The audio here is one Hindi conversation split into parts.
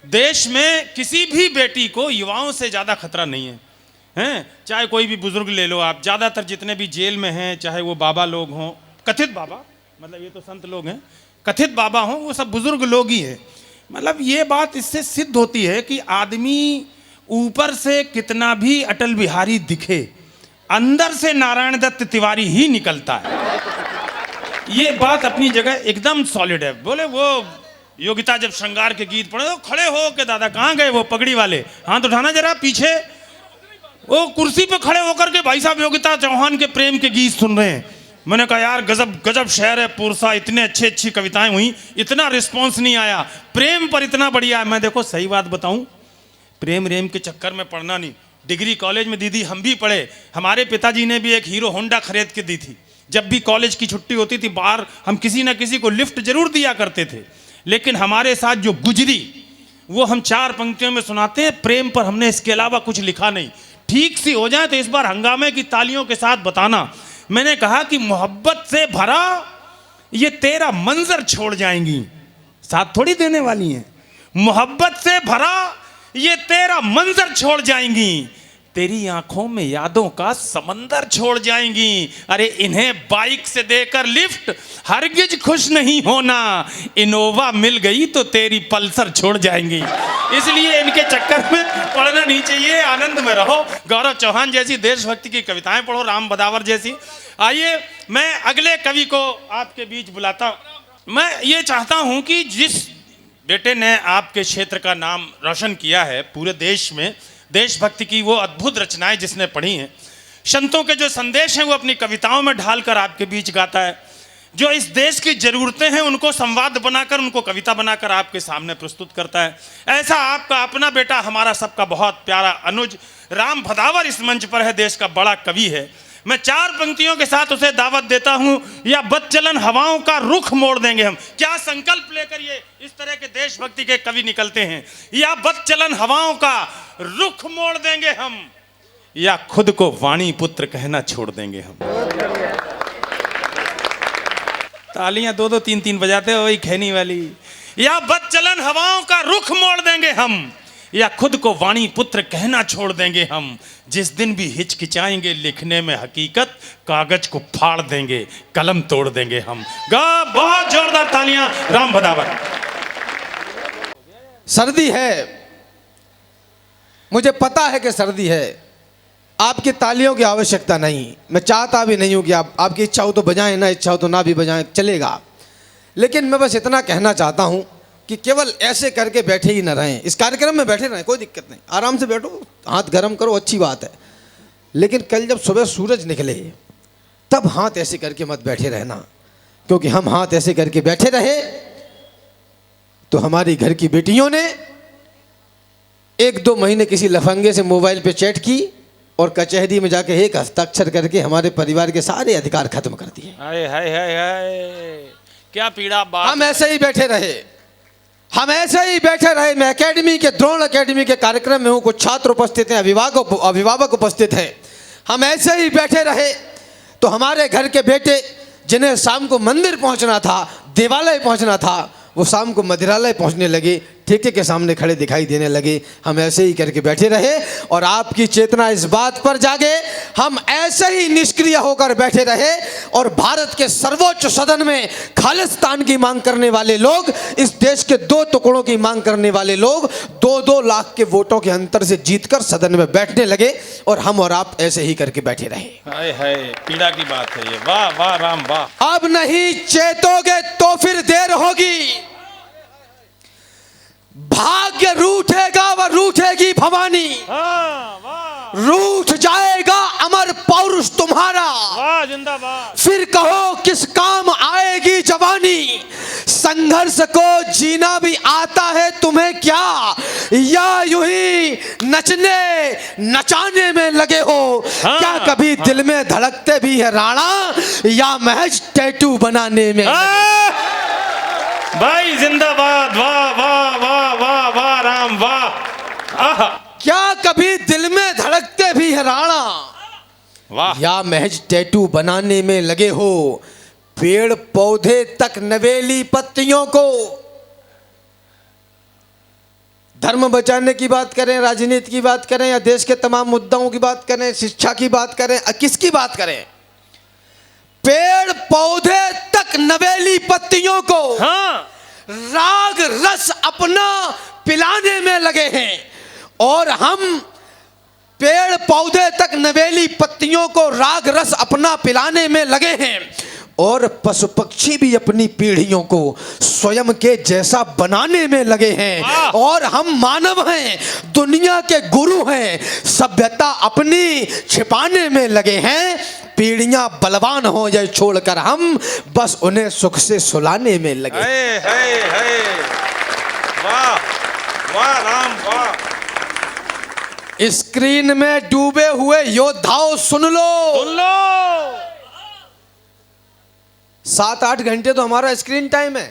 देश में किसी भी बेटी को युवाओं से ज़्यादा खतरा नहीं है, हैं? चाहे कोई भी बुजुर्ग ले लो आप, ज़्यादातर जितने भी जेल में हैं, चाहे वो बाबा लोग हों, कथित बाबा, मतलब ये तो संत लोग हैं, कथित बाबा हों, वो सब बुजुर्ग लोग ही हैं। मतलब ये बात इससे सिद्ध होती है कि आदमी ऊपर से कितना भी अटल बिहारी दिखे, अंदर से नारायण दत्त तिवारी ही निकलता है। ये बात अपनी जगह एकदम सॉलिड है। बोले वो योगिता जब श्रृंगार के गीत पढ़े तो खड़े हो के दादा कहाँ गए वो पगड़ी वाले, हाथ उठाना जरा पीछे, वो कुर्सी पे खड़े होकर के भाई साहब योगिता चौहान के प्रेम के गीत सुन रहे हैं। मैंने कहा यार गजब गजब शहर है पुरसा, इतने अच्छी कविताएं हुई, इतना रिस्पॉन्स नहीं आया, प्रेम पर इतना बढ़िया है। मैं देखो सही बात बताऊं, प्रेम रेम के चक्कर में पढ़ना नहीं। डिग्री कॉलेज में दीदी हम भी पढ़े, हमारे पिताजी ने भी एक हीरो होंडा खरीद के दी थी। जब भी कॉलेज की छुट्टी होती थी बाहर हम किसी ना किसी को लिफ्ट जरूर दिया करते थे, लेकिन हमारे साथ जो गुजरी वो हम 4 पंक्तियों में सुनाते हैं। प्रेम पर हमने इसके अलावा कुछ लिखा नहीं। ठीक सी हो जाए तो इस बार हंगामे की तालियों के साथ बताना। मैंने कहा कि मोहब्बत से भरा ये तेरा मंजर छोड़ जाएंगी, साथ थोड़ी देने वाली हैं। मोहब्बत से भरा ये तेरा मंजर छोड़ जाएंगी, तेरी आंखों में यादों का समंदर छोड़ जाएंगी। अरे इन्हें बाइक से देकर लिफ्ट हरगिज खुश नहीं होना, इनोवा मिल गई तो तेरी पल्सर छोड़ जाएंगी। इसलिए इनके चक्कर में पढ़ना नहीं चाहिए, आनंद में रहो। गौरव चौहान जैसी देशभक्ति की कविताएं पढ़ो, राम बदावर जैसी। आइए मैं अगले कवि को आपके बीच बुलाता हूं। मैं ये चाहता हूं कि जिस बेटे ने आपके क्षेत्र का नाम रोशन किया है पूरे देश में, देशभक्ति की वो अद्भुत रचनाएं जिसने पढ़ी हैं, संतों के जो संदेश हैं वो अपनी कविताओं में ढालकर आपके बीच गाता है, जो इस देश की ज़रूरतें हैं उनको संवाद बनाकर, उनको कविता बनाकर आपके सामने प्रस्तुत करता है, ऐसा आपका अपना बेटा, हमारा सबका बहुत प्यारा अनुज राम भदावर इस मंच पर है। देश का बड़ा कवि है। मैं 4 पंक्तियों के साथ उसे दावत देता हूं। या बदचलन हवाओं का रुख मोड़ देंगे हम। क्या संकल्प लेकर ये इस तरह के देशभक्ति के कवि निकलते हैं। या बदचलन हवाओं का रुख मोड़ देंगे हम, या खुद को वाणी पुत्र कहना छोड़ देंगे हम। तालियां 2-2 3-3 बजाते हो वही खैनी वाली। या बदचलन हवाओं का रुख मोड़ देंगे हम, या खुद को वाणी पुत्र कहना छोड़ देंगे हम। जिस दिन भी हिचकिचाएंगे लिखने में हकीकत, कागज को फाड़ देंगे, कलम तोड़ देंगे हम। गा बहुत जोरदार तालियां राम भदावर। सर्दी है, मुझे पता है कि सर्दी है, आपकी तालियों की आवश्यकता नहीं। मैं चाहता भी नहीं हूं कि आपकी इच्छा हो तो बजाएं, ना इच्छा हो तो ना भी बजाएं, चलेगा। लेकिन मैं बस इतना कहना चाहता हूं कि केवल ऐसे करके बैठे ही न रहें। इस कार्यक्रम में बैठे रहें, कोई दिक्कत नहीं, आराम से बैठो, हाथ गर्म करो, अच्छी बात है। लेकिन कल जब सुबह सूरज निकले तब हाथ ऐसे करके मत बैठे रहना, क्योंकि हम हाथ ऐसे करके बैठे रहे तो हमारी घर की बेटियों ने 1-2 महीने किसी लफंगे से मोबाइल पे चैट की और कचहरी में जाके एक हस्ताक्षर करके हमारे परिवार के सारे अधिकार खत्म कर दिए। हाय हाय हाय हाय, क्या पीड़ा बात। हम ऐसे ही बैठे रहे, हम ऐसे ही बैठे रहे। मैं एकेडमी के, द्रोण एकेडमी के कार्यक्रम में हूँ, कुछ छात्र उपस्थित हैं, अभिभावक उपस्थित हैं। हम ऐसे ही बैठे रहे तो हमारे घर के बेटे जिन्हें शाम को मंदिर पहुँचना था, देवालय पहुँचना था, वो शाम को मदिरालय पहुँचने लगे, ठेके के सामने खड़े दिखाई देने लगे। हम ऐसे ही करके बैठे रहे और आपकी चेतना इस बात पर जागे, हम ऐसे ही निष्क्रिय होकर बैठे रहे और भारत के सर्वोच्च सदन में खालिस्तान की मांग करने वाले लोग, इस देश के 2 टुकड़ों की मांग करने वाले लोग 2-2 लाख के वोटों के अंतर से जीतकर सदन में बैठने लगे और हम और आप ऐसे ही करके बैठे रहे। हाय हाय, पीड़ा की बात है ये। वाह वाह राम वाह। अब नहीं चेतोगे तो फिर देर होगी। भाग्य रूठेगा व रूठेगी भवानी, रूठ जाएगा अमर पौरुष तुम्हारा। वाह जिंदाबाद। फिर कहो किस काम आएगी जवानी, संघर्ष को जीना भी आता है तुम्हें क्या, या यूं ही नचने नचाने में लगे हो। क्या कभी दिल में धड़कते भी है राणा, या महज टैटू बनाने में। भाई जिंदाबाद। वाह वाह वाह वाह वाह राम वाह। क्या कभी दिल में धड़कते भी है राणा, वाह, या महज टैटू बनाने में लगे हो। पेड़ पौधे तक नवेली पत्तियों को धर्म बचाने की बात करें, राजनीति की बात करें, या देश के तमाम मुद्दाओं की बात करें, शिक्षा की बात करें, किसकी बात करें, पेड़ पौधे तक नवेली पत्तियों को हाँ राग रस अपना पिलाने में लगे हैं। और हम पेड़ पौधे तक नवेली पत्तियों को राग रस अपना पिलाने में लगे हैं, और पशु पक्षी भी अपनी पीढ़ियों को स्वयं के जैसा बनाने में लगे हैं। और हम मानव हैं, दुनिया के गुरु हैं, सभ्यता अपनी छिपाने में लगे हैं। पीढ़ियां बलवान हो जाए छोड़कर हम बस उन्हें सुख से सुलाने में लगे। वाह वाह राम वाह। स्क्रीन में डूबे हुए योद्धाओं सुन लो, 7-8 घंटे तो हमारा स्क्रीन टाइम है,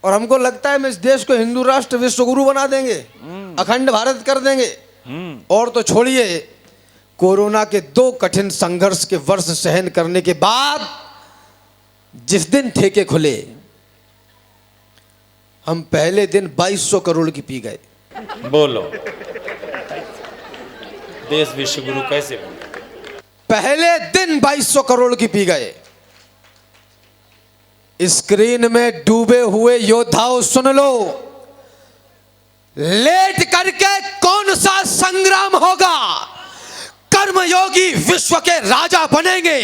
और हमको लगता है हम इस देश को हिंदू राष्ट्र विश्व गुरु बना देंगे, अखंड भारत कर देंगे। और तो छोड़िए, कोरोना के 2 कठिन संघर्ष के वर्ष सहन करने के बाद जिस दिन ठेके खुले, हम पहले दिन 2200 करोड़ की पी गए। बोलो, देश विश्व गुरु कैसे बने? पहले दिन 2200 करोड़ की पी गए। स्क्रीन में डूबे हुए योद्धाओं सुन लो, लेट करके कौन सा संग्राम होगा? कर्मयोगी विश्व के राजा बनेंगे।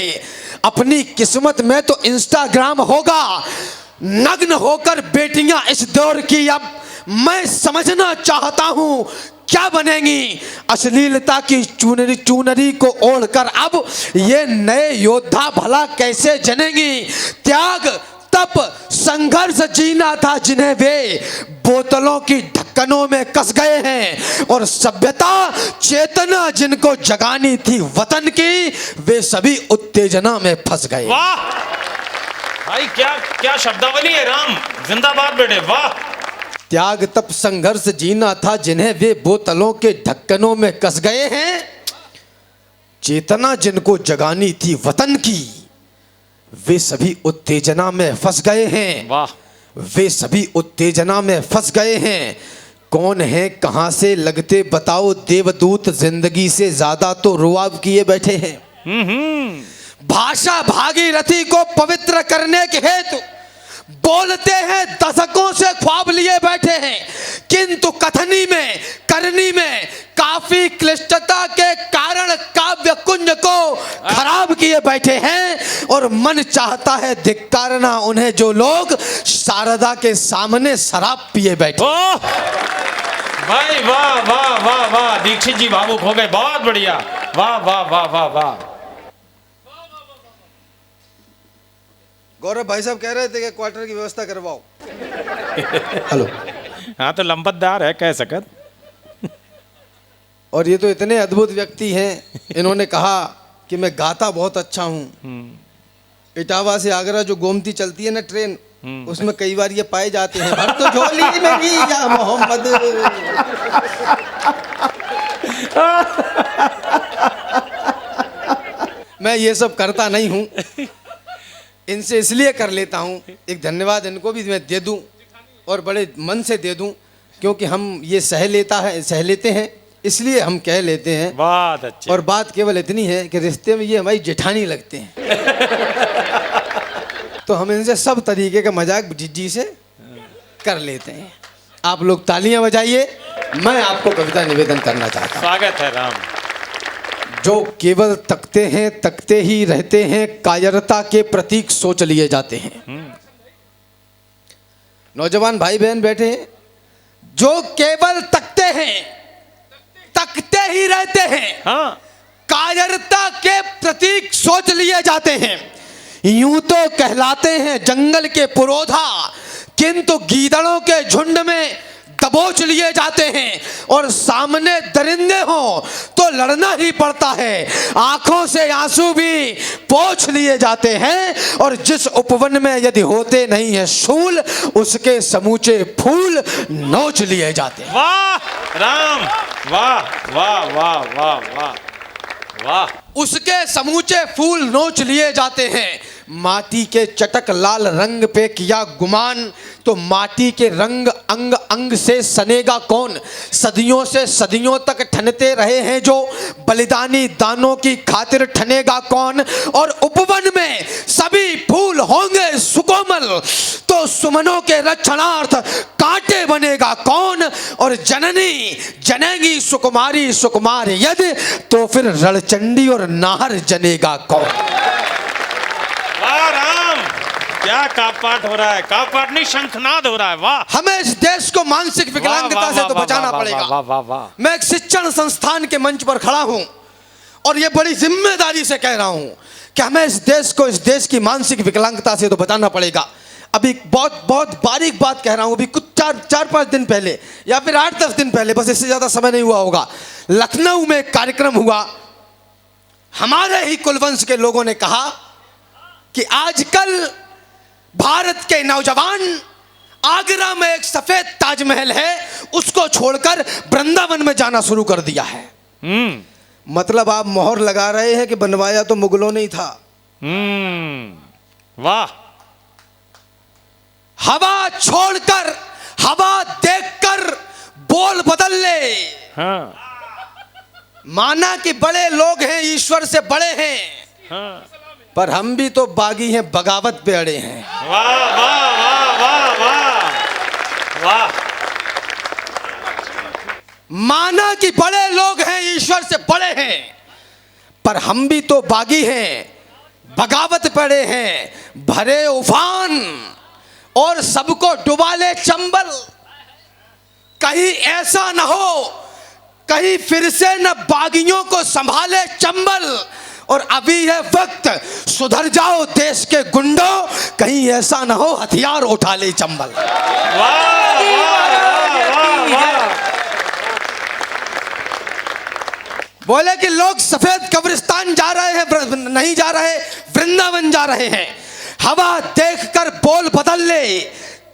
अपनी किस्मत में तो इंस्टाग्राम होगा। नग्न होकर बेटियां इस दौर की अब मैं समझना चाहता हूं क्या बनेंगी। अश्लीलता की चुनरी को ओढ़कर अब ये नए योद्धा भला कैसे जनेंगी। त्याग तप संघर्ष जीना था जिन्हें वे बोतलों की ढक्कनों में कस गए हैं, और सभ्यता चेतना जिनको जगानी थी वतन की, वे सभी उत्तेजना में फंस गए। वाह भाई, क्या क्या शब्दावली है राम, जिंदाबाद बेटे, वाह। त्याग तप संघर्ष जीना था जिन्हें वे बोतलों के ढक्कनों में कस गए हैं, चेतना जिनको जगानी थी वतन की, वे सभी उत्तेजना में फंस गए हैं। वाह, वे सभी उत्तेजना में फंस गए हैं। कौन है, कहां से लगते बताओ देवदूत, जिंदगी से ज्यादा तो रुआब किए बैठे हैं। भाषा भागीरथी को पवित्र करने के हेतु बोलते हैं, दशकों से ख्वाब लिए बैठे हैं, किंतु कथनी में करनी में काफी क्लिष्टता के कारण काव्य कुंज को खराब किए बैठे हैं। और मन चाहता है धिक्कारना उन्हें जो लोग शारदा के सामने शराब पिए बैठे। भाई वाह वाह वाह वाह, दीक्षित जी भावुक हो गए, बहुत बढ़िया, वाह वाह वाह वाह वाह। गौरव भाई साहब कह रहे थे कि क्वार्टर की व्यवस्था करवाओ। हेलो, हाँ तो लंबतदार है, कह सकत। और ये तो इतने अद्भुत व्यक्ति हैं, इन्होंने कहा कि मैं गाता बहुत अच्छा हूँ। इटावा से आगरा जो गोमती चलती है ना ट्रेन, उसमें कई बार ये पाए जाते हैं, भर तो झोली मेरी या मोहम्मद। मैं ये सब करता नहीं हूँ, इनसे इसलिए कर लेता हूँ। एक धन्यवाद इनको भी मैं दे दूँ, और बड़े मन से दे दूँ, क्योंकि हम ये सह लेते हैं, इसलिए हम कह लेते हैं। बात अच्छी। और बात केवल इतनी है कि रिश्ते में ये हमारी जेठानी लगते हैं। तो हम इनसे सब तरीके का मजाक जिज्जी से कर लेते हैं। आप लोग तालियां बजाइए, मैं आपको कविता निवेदन करना चाहता हूँ। स्वागत है राम। जो केवल तकते ही रहते हैं, कायरता के प्रतीक सोच लिए जाते हैं। नौजवान भाई बहन बैठे हैं, जो केवल तकते ही रहते हैं, हाँ, कायरता के प्रतीक सोच लिए जाते हैं। यूं तो कहलाते हैं जंगल के पुरोधा, किंतु गीदड़ों के झुंड में दबोच लिए जाते हैं। और सामने दरिंदे हों तो लड़ना ही पड़ता है, आंखों से आंसू भी पोंछ लिए जाते हैं। और जिस उपवन में यदि होते नहीं है शूल, उसके समूचे फूल नोच लिए जाते हैं। वाह राम, वाह वाह वाह वाह वाह वाह। उसके समूचे फूल नोच लिए जाते हैं। माटी के चटक लाल रंग पे किया गुमान, तो माटी के रंग अंग अंग से सनेगा कौन। सदियों से सदियों तक ठनते रहे हैं जो, बलिदानी दानों की खातिर ठनेगा कौन। और उपवन में सभी फूल होंगे सुकोमल, तो सुमनों के रक्षणार्थ कांटे बनेगा कौन। और जननी जनेगी सुकुमारी सुकुमार यदि, तो फिर रणचंडी और नाहर जनेगा कौन। वाह राम, क्या कापाट हो रहा है, कापाट नहीं शंखनाद हो रहा है। वाह, हमें इस देश को मानसिक विकलांगता से तो बचाना पड़ेगा। मैं एक शिक्षण संस्थान के मंच पर खड़ा हूं और ये बड़ी जिम्मेदारी से कह रहा हूं कि हमें इस देश को, इस देश की मानसिक विकलांगता से तो बचाना पड़ेगा। अभी बहुत बारीक बात कह रहा हूं, अभी कुछ चार पांच दिन पहले या फिर 8-10 दिन पहले, बस इससे ज्यादा समय नहीं हुआ होगा, लखनऊ में एक कार्यक्रम हुआ। हमारे ही कुलवंश के लोगों ने कहा कि आजकल भारत के नौजवान, आगरा में एक सफेद ताजमहल है, उसको छोड़कर वृंदावन में जाना शुरू कर दिया है। मतलब आप मोहर लगा रहे हैं कि बनवाया तो मुगलों ने ही था। वाह, हवा छोड़कर, हवा देखकर बोल बदल ले। हाँ, माना कि बड़े लोग हैं, ईश्वर से बड़े हैं, हाँ। पर हम भी तो बागी हैं, बगावत पे अड़े हैं। वाह वाह वाह वाह वाह वाह। माना कि बड़े लोग हैं, ईश्वर से बड़े हैं, पर हम भी तो बागी हैं, बगावत पड़े हैं, भरे उफान और सबको डुबा ले चंबल। कहीं ऐसा न हो, कहीं फिर से न बागियों को संभाले चंबल। और अभी है वक्त, सुधर जाओ देश के गुंडों, कहीं ऐसा न हो हथियार उठा ले चंबल। वाह वाह वाह। बोले कि लोग सफेद कब्रिस्तान जा रहे हैं, नहीं जा रहे, वृंदावन जा रहे हैं। हवा देखकर बोल बदल ले,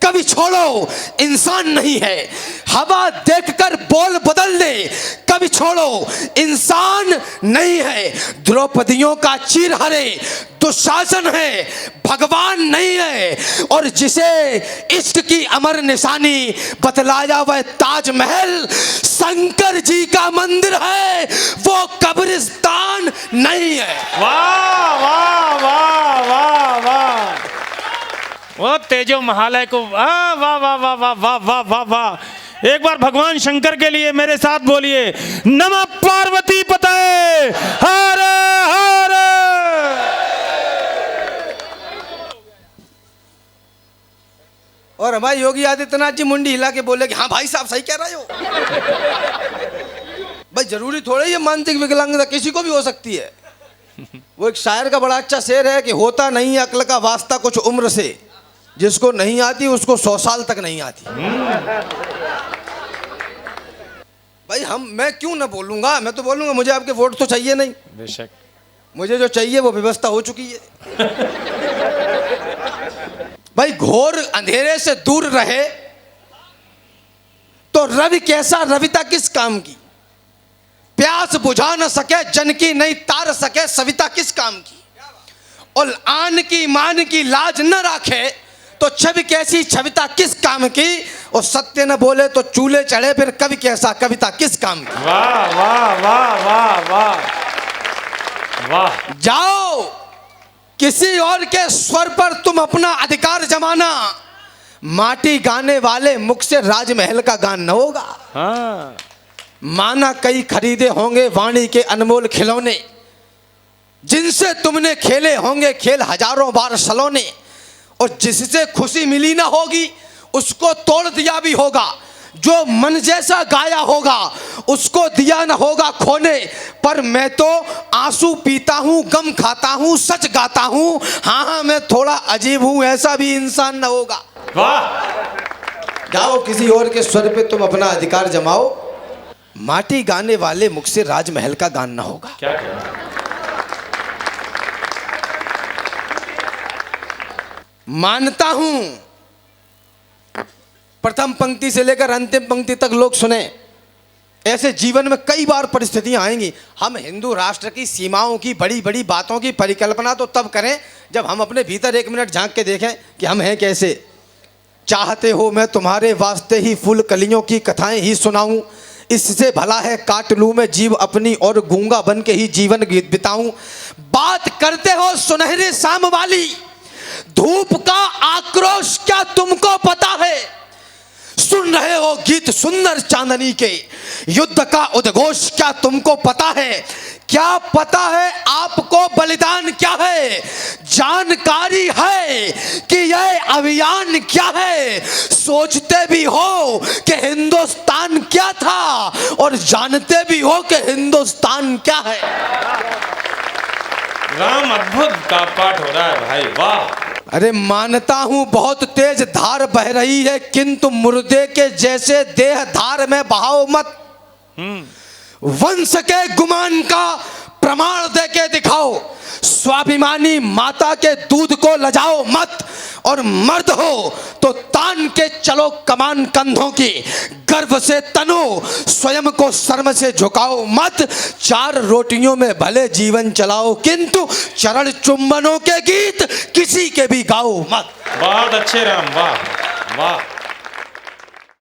कभी छोड़ो इंसान नहीं है। हवा देखकर बोल बदल दे, कभी छोड़ो इंसान नहीं है। द्रौपदियों का चीर हरे दुशासन है, भगवान नहीं है। और जिसे इश्क की अमर निशानी बतलाया वह ताजमहल शंकर जी का मंदिर है, वो कब्रिस्तान नहीं है। वाह वाह वाह वाह वाह। वो तेजो महालय को वाह वाह वाह वाह वाह वाह वाह वाह वाह। एक बार भगवान शंकर के लिए मेरे साथ बोलिए, नमः पार्वती पते हर हर। और हमारे योगी आदित्यनाथ जी मुंडी हिला के बोले कि हाँ भाई साहब सही कह रहे हो। भाई जरूरी थोड़ा ही मानसिक विकलांगता किसी को भी हो सकती है। वो एक शायर का बड़ा अच्छा शेर है कि होता नहीं अक्ल का वास्ता कुछ उम्र से, जिसको नहीं आती उसको 100 साल तक नहीं आती। भाई मैं क्यों ना बोलूंगा, मैं तो बोलूंगा मुझे आपके वोट तो चाहिए नहीं। बेशक, मुझे जो चाहिए वो व्यवस्था हो चुकी है। भाई घोर अंधेरे से दूर रहे तो रवि कैसा, रविता किस काम की। प्यास बुझा न सके जन की, नहीं तार सके सविता किस काम की। और आन की मान की लाज न रखे तो छवि कैसी, छविता किस काम की। और सत्य न बोले तो चूल्हे चढ़े, फिर कवि कैसा, कविता किस काम की। वाह वाह वाह वाह वाह वाह। जाओ किसी और के स्वर पर तुम अपना अधिकार जमाना, माटी गाने वाले मुख से राजमहल का गान न होगा। हाँ। माना कई खरीदे होंगे वाणी के अनमोल खिलौने, जिनसे तुमने खेले होंगे खेल हजारों बार सलोने। और जिससे खुशी मिली ना होगी उसको तोड़ दिया भी होगा, जो मन जैसा गाया होगा उसको दिया ना होगा खोने। पर मैं तो आंसू पीता हूँ, गम खाता हूँ, सच गाता हूँ। हाँ हाँ मैं थोड़ा अजीब हूँ, ऐसा भी इंसान ना होगा। वाह। जाओ किसी और के स्वर पे तुम अपना अधिकार जमाओ, माटी गाने वाले मुख से राजमहल का गान ना होगा। क्या कहना? मानता हूं प्रथम पंक्ति से लेकर अंतिम पंक्ति तक लोग सुने, ऐसे जीवन में कई बार परिस्थितियां आएंगी। हम हिंदू राष्ट्र की सीमाओं की बड़ी बड़ी बातों की परिकल्पना तो तब करें जब हम अपने भीतर 1 मिनट झांक के देखें कि हम हैं कैसे। चाहते हो मैं तुम्हारे वास्ते ही फूल कलियों की कथाएं ही सुनाऊं, इससे भला है काट लूं मैं जीव अपनी और गूंगा बन के ही जीवन बिताऊं। बात करते हो सुनहरे शाम वाली, धूप का आक्रोश क्या तुमको पता है? सुन रहे हो गीत सुंदर चांदनी के, युद्ध का उद्घोष क्या तुमको पता है? क्या पता है आपको बलिदान क्या है? जानकारी है कि यह अभियान क्या है? सोचते भी हो कि हिंदुस्तान क्या था और जानते भी हो कि हिंदुस्तान क्या है। राम अद्भुत का पाठ हो रहा है भाई, वाह। अरे मानता हूं बहुत तेज धार बह रही है, किंतु मुर्दे के जैसे देह धार में बहाओ मत। वंश के गुमान का प्रमाण दे के दिखाओ, स्वाभिमानी माता के दूध को लजाओ मत। और मर्द हो तो तान के चलो कमान कंधों की, गर्व से तनो स्वयं को शर्म से झुकाओ मत। 4 रोटियों में भले जीवन चलाओ, किंतु चरण चुंबनों के गीत किसी के भी गाओ मत। बहुत अच्छे राम, वाह वाह।